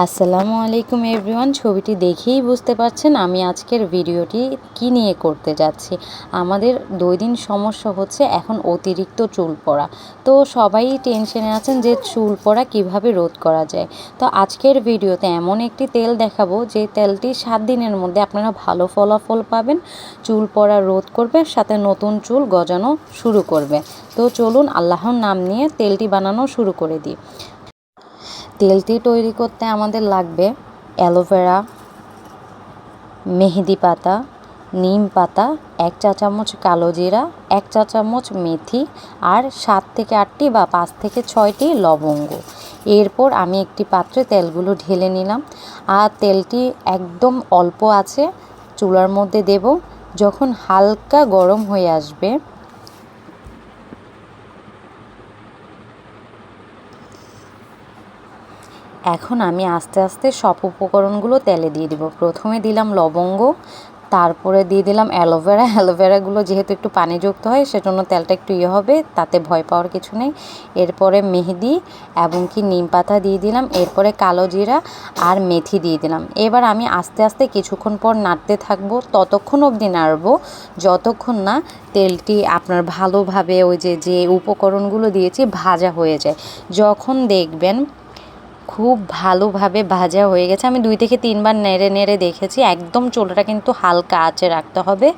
আসসালামু আলাইকুম এভরিওয়ান। ছবিটি দেখেই বুঝতে পারছেন আমি আজকের ভিডিওটি কি নিয়ে করতে যাচ্ছি। আমাদের দৈনন্দিন সমস্যা হচ্ছে এখন অতিরিক্ত চুল পড়া। তো সবাই টেনশনে আছেন যে চুল পড়া কিভাবে রোধ করা যায়। তো আজকের ভিডিওতে এমন একটি তেল দেখাবো যে তেলটি 7 দিনের মধ্যে আপনারা ভালো ফলাফল পাবেন, চুল পড়া রোধ করবে, সাথে নতুন চুল গজানো শুরু করবে। তো চলুন আল্লাহর নাম নিয়ে তেলটি বানানো শুরু করে দিই। তেলটি তৈরি করতে আমাদের লাগবে অ্যালোভেরা, মেহেদি পাতা, নিম পাতা, 1 চা চামচ কালো জিরা, 1 চা চামচ মেথি আর 7 থেকে 8টি বা 5 থেকে 6টি লবঙ্গ। এরপর আমি একটি পাত্রে তেলগুলো ঢেলে নিলাম আর তেলটি একদম অল্প আছে চুলার মধ্যে দেব। যখন হালকা গরম হয়ে আসবে এখন আমি আস্তে আস্তে সব উপকরণগুলো তেলে দিয়ে দিব। প্রথমে দিলাম লবঙ্গ, তারপরে দিয়ে দিলাম অ্যালোভেরাগুলো যেহেতু একটু পানিযুক্ত হয় সেজন্য তেলটা একটু হবে, তাতে ভয় পাওয়ার কিছু নেই। এরপরে মেহেদি এবং কি নিম পাতা দিয়ে দিলাম, এরপরে কালো জিরা আর মেথি দিয়ে দিলাম। এবার আমি আস্তে আস্তে কিছুক্ষণ পর নাড়তে থাকবো, ততক্ষণ অবধি নাড়বো যতক্ষণ না তেলটি আপনার ভালোভাবে ওই যে উপকরণগুলো দিয়েছি ভাজা হয়ে যায়। যখন দেখবেন খুব ভালোভাবে ভাজা হয়ে গেছে, আমি 2 থেকে 3 বার নেড়ে নেড়ে দেখেছি। একদম চুলাটা কিন্তু হালকা আঁচে রাখতে হবে,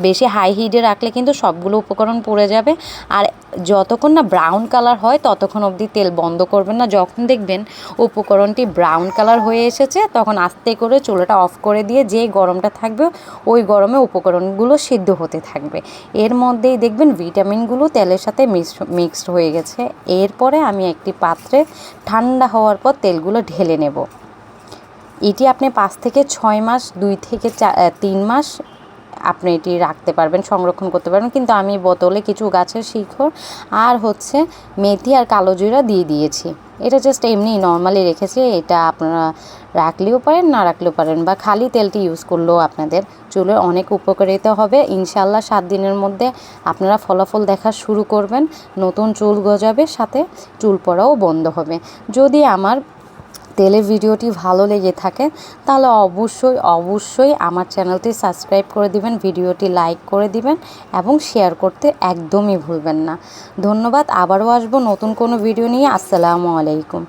বেশি হাই হিটে রাখলে কিন্তু সবগুলো উপকরণ পুড়ে যাবে। আর যতক্ষণ না ব্রাউন কালার হয় ততক্ষণ অবধি তেল বন্ধ করবেন না। যখন দেখবেন উপকরণটি ব্রাউন কালার হয়ে এসেছে তখন আস্তে করে চুলাটা অফ করে দিয়ে যে গরমটা থাকবে ওই গরমে উপকরণগুলো সিদ্ধ হতে থাকবে। এর মধ্যেই দেখবেন ভিটামিনগুলো তেলের সাথে মিক্সড হয়ে গেছে। এরপরে আমি একটি পাত্রে ঠান্ডা হওয়ার পর তেলগুলো ঢেলে নেব। এটি আপনি 5 থেকে 6 মাস, 2 থেকে 3 মাস আপনি এটি রাখতে পারবেন, সংরক্ষণ করতে পারবেন। কিন্তু আমি বোতলে কিছু গাছের শিকড় আর মেথি আর কালো জিরা দিয়ে দিয়েছি। এটা জাস্ট এমনি নর্মালি রেখেছি, এটা আপনারা রাখলেও পারেন না রাখলেও পারেন, বা খালি তেলটি ইউজ করলেও আপনাদের চুলের অনেক উপকারিতা হবে। ইনশাল্লাহ 7 দিনের মধ্যে আপনারা ফলাফল দেখা শুরু করবেন, নতুন চুল গজাবে, সাথে চুল পড়াও বন্ধ হবে। যদি আমার তেলের ভিডিওটি ভালো লেগে থাকে তাহলে অবশ্যই আমার চ্যানেলটি সাবস্ক্রাইব করে দিবেন, ভিডিওটি লাইক করে দিবেন এবং শেয়ার করতে একদমই ভুলবেন না। ধন্যবাদ। আবারও আসবো নতুন কোনো ভিডিও নিয়ে। আসসালামু আলাইকুম।